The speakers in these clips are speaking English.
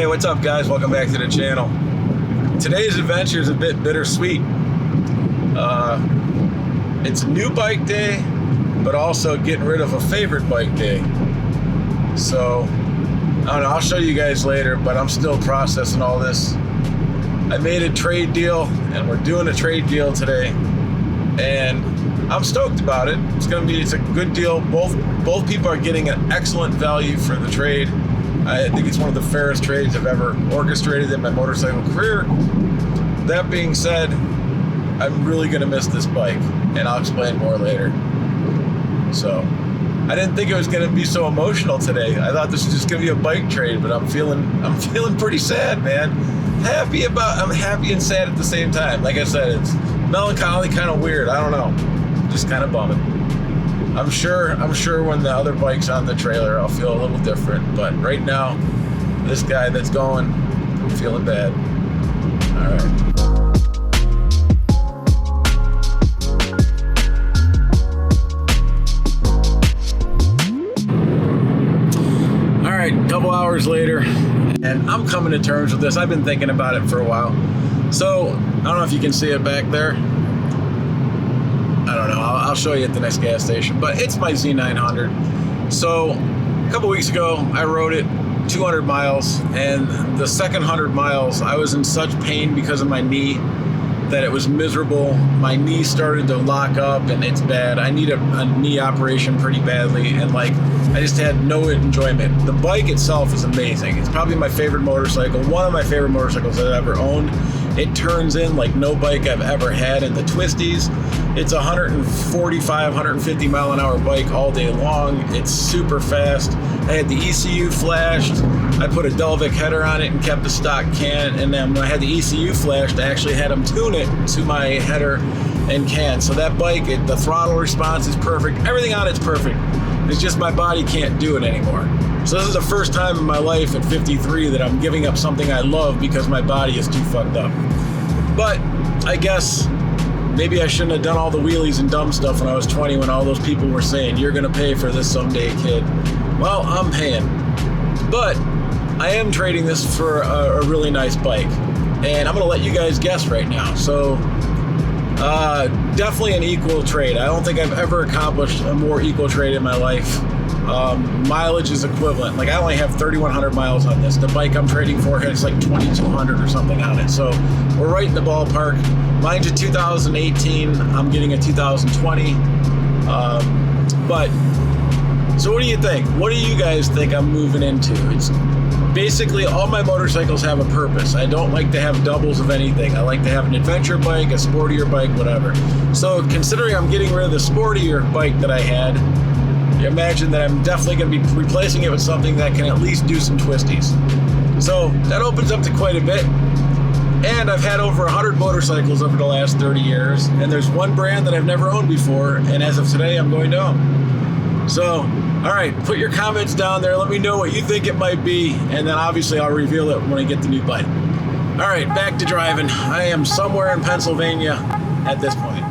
what's up guys? Welcome back to the channel. Today's adventure is a bit bittersweet. It's new bike day, but also getting rid of a favorite bike day. So, I don't know, I'll show you guys later, but I'm still processing all this. I made a trade deal, and we're doing a trade deal today, and I'm stoked about it. It's a good deal. Both people are getting an excellent value for the trade. I think it's one of the fairest trades I've ever orchestrated in my motorcycle career. That being said, I'm really gonna miss this bike, and I'll explain more later. So, I didn't think it was gonna be so emotional today. I thought this was just gonna be a bike trade, but I'm feeling pretty sad, man. I'm happy and sad at the same time. Like I said, it's melancholy, kind of weird. I don't know, just kind of bumming. I'm sure when the other bike's on the trailer, I'll feel a little different. But right now, this guy that's going, I'm feeling bad. All right. Couple hours later, and I'm coming to terms with this. I've been thinking about it for a while. So, I don't know if you can see it back there. I don't know. I'll show you at the next gas station. But it's my Z900. So, a couple weeks ago, I rode it 200 miles, and the second 100 miles, I was in such pain because of my knee that it was miserable. My knee started to lock up, and it's bad. I need a knee operation pretty badly, and I just had no enjoyment. The bike itself is amazing. It's probably my favorite motorcycle, one of my favorite motorcycles that I've ever owned. It turns in like no bike I've ever had in the twisties. It's a 145, 150 mile an hour bike all day long. It's super fast. I had the ECU flashed. I put a Delvic header on it and kept the stock can. And then when I had the ECU flashed, I actually had them tune it to my header and can. So that bike, the throttle response is perfect. Everything on it's perfect. It's just my body can't do it anymore. So this is the first time in my life at 53 that I'm giving up something I love because my body is too fucked up. But I guess maybe I shouldn't have done all the wheelies and dumb stuff when I was 20, when all those people were saying, you're gonna pay for this someday, kid. Well, I'm paying. But I am trading this for a really nice bike. And I'm gonna let you guys guess right now. So, definitely an equal trade. I don't think I've ever accomplished a more equal trade in my life. Mileage is equivalent. I only have 3,100 miles on this. The bike I'm trading for has 2,200 or something on it. So we're right in the ballpark. Mine's a 2018. I'm getting a 2020. So what do you think? What do you guys think I'm moving into? It's basically all my motorcycles have a purpose. I don't like to have doubles of anything. I like to have an adventure bike, a sportier bike, whatever. So considering I'm getting rid of the sportier bike that I had, you imagine that I'm definitely going to be replacing it with something that can at least do some twisties. So that opens up to quite a bit. And I've had over 100 motorcycles over the last 30 years. And there's one brand that I've never owned before. And as of today, I'm going to own. So, all right, put your comments down there. Let me know what you think it might be. And then obviously I'll reveal it when I get the new bike. All right, back to driving. I am somewhere in Pennsylvania at this point.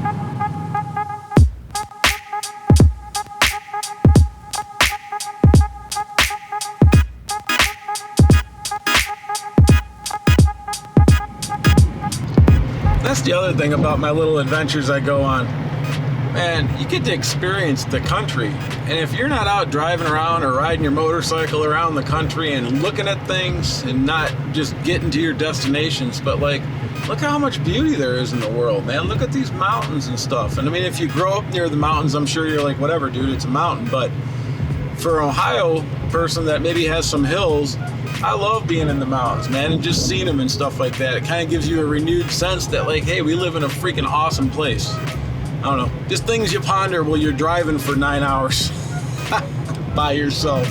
That's the other thing about my little adventures I go on. Man, you get to experience the country. And if you're not out driving around or riding your motorcycle around the country and looking at things and not just getting to your destinations, but look how much beauty there is in the world, man. Look at these mountains and stuff. And I mean, if you grow up near the mountains, I'm sure you're like, whatever, dude, it's a mountain. But for an Ohio person that maybe has some hills, I love being in the mountains, man, and just seeing them and stuff like that. It kind of gives you a renewed sense that, hey, we live in a freaking awesome place. I don't know, just things you ponder while you're driving for 9 hours by yourself.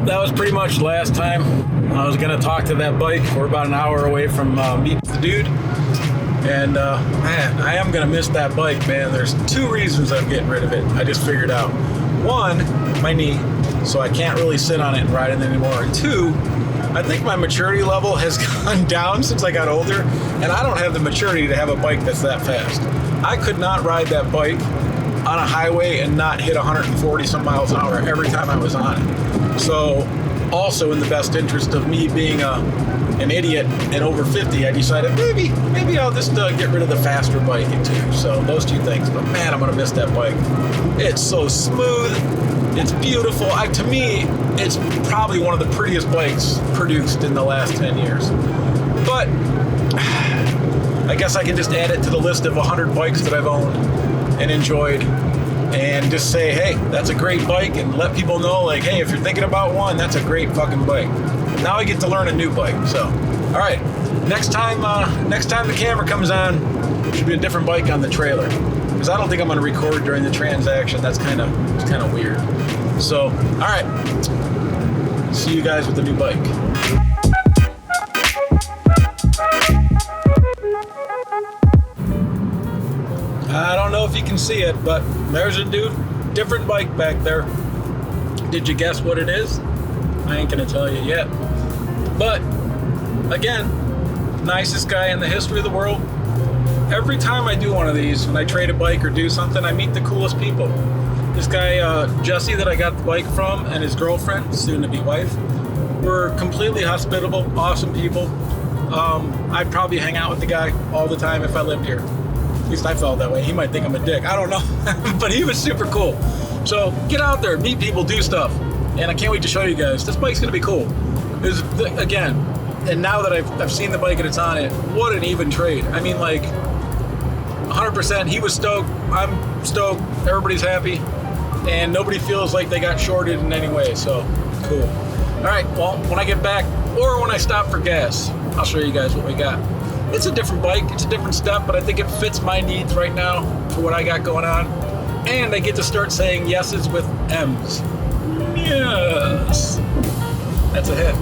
That was pretty much last time I was gonna talk to that bike. We're about an hour away from meet the dude. And man, I am gonna miss that bike, man. There's two reasons I'm getting rid of it. I just figured out. One, my knee, so I can't really sit on it and ride it anymore. And two, I think my maturity level has gone down since I got older, and I don't have the maturity to have a bike that's that fast. I could not ride that bike on a highway and not hit 140 some miles an hour every time I was on it. So also in the best interest of me being an idiot and over 50, I decided maybe I'll just get rid of the faster bike too. So those two things. But man, I'm gonna miss that bike. It's so smooth. It's beautiful. To me, it's probably one of the prettiest bikes produced in the last 10 years. But I guess I can just add it to the list of 100 bikes that I've owned and enjoyed, and just say, hey, that's a great bike, and let people know, like, hey, if you're thinking about one, that's a great fucking bike. Now I get to learn a new bike. So, all right, next time the camera comes on, it should be a different bike on the trailer, because I don't think I'm going to record during the transaction. That's kind of weird. So, all right, see you guys with the new bike. I don't know if you can see it, but there's a different bike back there. Did you guess what it is? I ain't gonna tell you yet. But again, nicest guy in the history of the world. Every time I do one of these, when I trade a bike or do something, I meet the coolest people. This guy, Jesse, that I got the bike from, and his girlfriend, soon-to-be wife, were completely hospitable, awesome people. I'd probably hang out with the guy all the time if I lived here. At least I felt that way. He might think I'm a dick. I don't know. But he was super cool. So get out there, meet people, do stuff. And I can't wait to show you guys. This bike's going to be cool. Again, and now that I've seen the bike and it's on it, what an even trade. I mean, like, 100%. He was stoked. I'm stoked. Everybody's happy. And nobody feels like they got shorted in any way. So, cool. All right, well, when I get back, or when I stop for gas, I'll show you guys what we got. It's a different bike, it's a different step, but I think it fits my needs right now for what I got going on. And I get to start saying yeses with M's. Yes. That's a hit.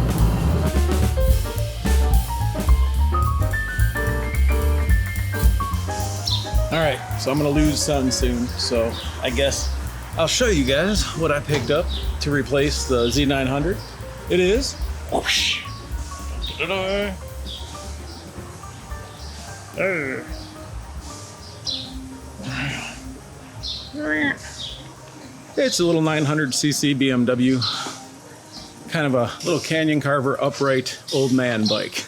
All right, so I'm gonna lose sun soon, so I guess I'll show you guys what I picked up to replace the Z900. It is, whoosh. Ta-da. It's a little 900cc BMW, kind of a little Canyon Carver upright old man bike.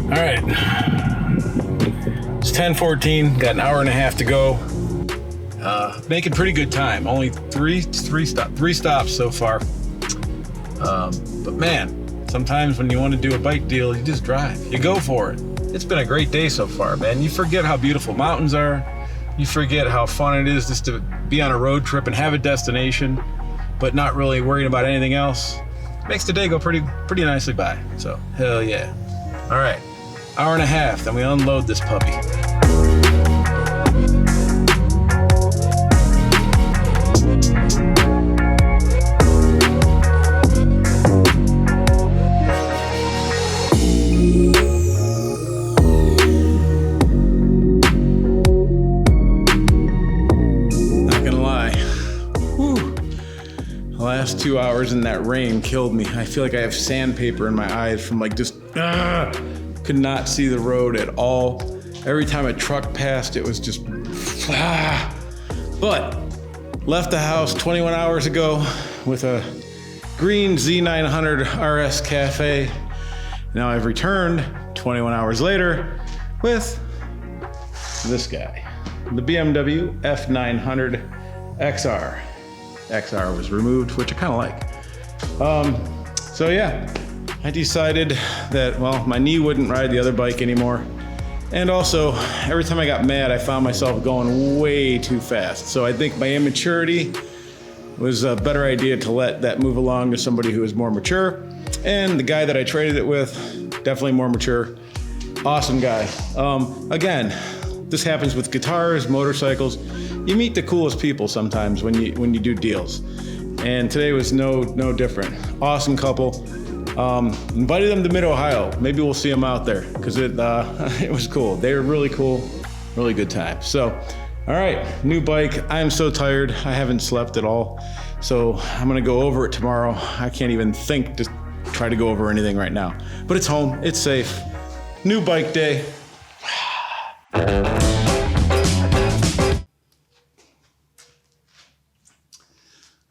All right, it's 10:14, got an hour and a half to go. Making pretty good time, only three stops so far. But man, sometimes when you want to do a bike deal, you just drive, you go for it. It's been a great day so far, man. You forget how beautiful mountains are. You forget how fun it is just to be on a road trip and have a destination, but not really worrying about anything else. Makes the day go pretty nicely by, so hell yeah. All right. Hour and a half, then we unload this puppy. Not gonna lie. Whew. The last 2 hours in that rain killed me. I feel like I have sandpaper in my eyes from like just could not see the road at all. Every time a truck passed, it was just But left the house 21 hours ago with a green Z900 RS Cafe. Now I've returned 21 hours later with this guy, the BMW F900 XR. XR was removed, which I kind of like. So yeah, I decided that, well, my knee wouldn't ride the other bike anymore. And also, every time I got mad, I found myself going way too fast. So I think my immaturity was a better idea to let that move along to somebody who is more mature. And the guy that I traded it with, definitely more mature. Awesome guy. Again, this happens with guitars, motorcycles. You meet the coolest people sometimes when you do deals. And today was no different. Awesome couple. Invited them to Mid-Ohio. Maybe we'll see them out there because it was cool. They were really cool, really good time. So, all right, new bike. I am so tired. I haven't slept at all. So I'm gonna go over it tomorrow. I can't even think to try to go over anything right now. But it's home, it's safe. New bike day.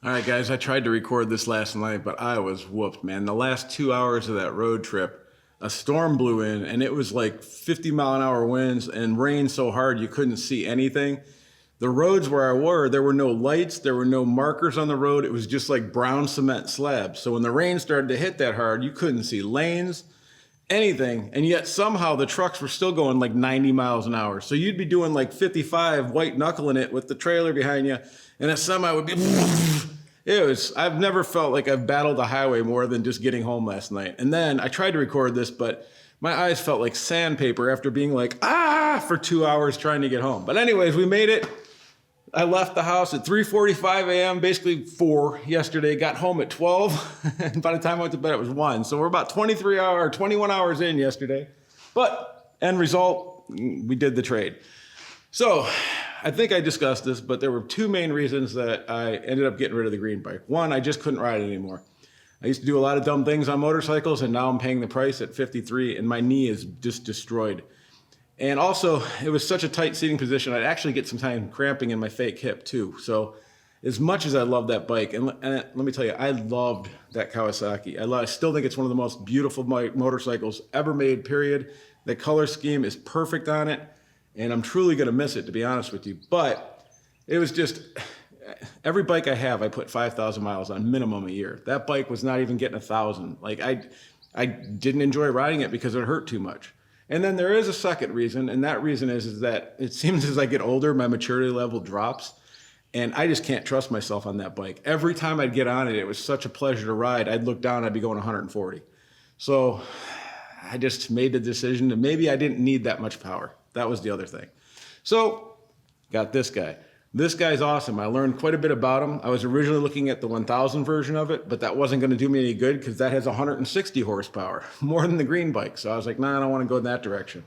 All right, guys, I tried to record this last night, but I was whooped, man. The last 2 hours of that road trip, a storm blew in, and it was like 50-mile-an-hour winds and rain so hard you couldn't see anything. The roads where I were, there were no lights, there were no markers on the road. It was just like brown cement slabs. So when the rain started to hit that hard, you couldn't see lanes, anything, and yet somehow the trucks were still going like 90 miles an hour. So you'd be doing like 55, white knuckling it with the trailer behind you, and a semi would be... I've never felt like I've battled the highway more than just getting home last night. And then I tried to record this, but my eyes felt like sandpaper after being like, for 2 hours trying to get home. But anyways, we made it. I left the house at 3:45 a.m., basically 4 yesterday, got home at 12. And by the time I went to bed, it was 1. So we're about 21 hours in yesterday. But end result, we did the trade. So I think I discussed this, but there were 2 main reasons that I ended up getting rid of the green bike. One, I just couldn't ride it anymore. I used to do a lot of dumb things on motorcycles, and now I'm paying the price at 53, and my knee is just destroyed. And also, it was such a tight seating position, I'd actually get some time cramping in my fake hip too. So as much as I love that bike, and let me tell you, I loved that Kawasaki. I still think it's one of the most beautiful motorcycles ever made, period. The color scheme is perfect on it. And I'm truly gonna miss it, to be honest with you. But it was just, every bike I have, I put 5,000 miles on minimum a year. That bike was not even getting 1,000. Like I didn't enjoy riding it because it hurt too much. And then there is a second reason, and that reason is that it seems as I get older, my maturity level drops, and I just can't trust myself on that bike. Every time I'd get on it, it was such a pleasure to ride. I'd look down, I'd be going 140. So I just made the decision that maybe I didn't need that much power. That was the other thing. So, got this guy. This guy's awesome. I learned quite a bit about him. I was originally looking at the 1000 version of it, but that wasn't going to do me any good because that has 160 horsepower, more than the green bike. So I was like, nah, I don't want to go in that direction.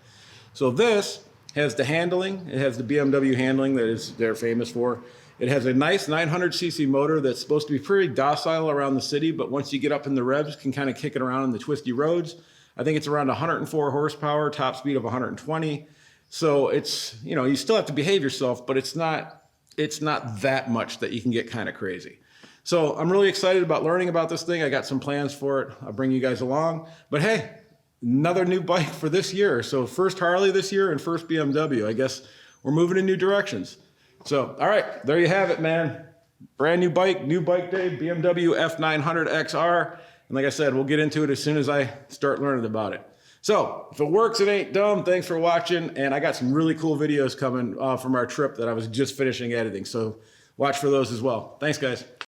So this has the handling. It has the BMW handling that they're famous for. It has a nice 900cc motor that's supposed to be pretty docile around the city, but once you get up in the revs, can kind of kick it around in the twisty roads. I think it's around 104 horsepower, top speed of 120. So it's, you still have to behave yourself, but it's not that much that you can get kind of crazy. So I'm really excited about learning about this thing. I got some plans for it. I'll bring you guys along. But hey, another new bike for this year. So first Harley this year and first BMW. I guess we're moving in new directions. So, all right, there you have it, man. Brand new bike day, BMW F900 XR. And like I said, we'll get into it as soon as I start learning about it. So if it works, it ain't dumb. Thanks for watching. And I got some really cool videos coming from our trip that I was just finishing editing. So watch for those as well. Thanks, guys.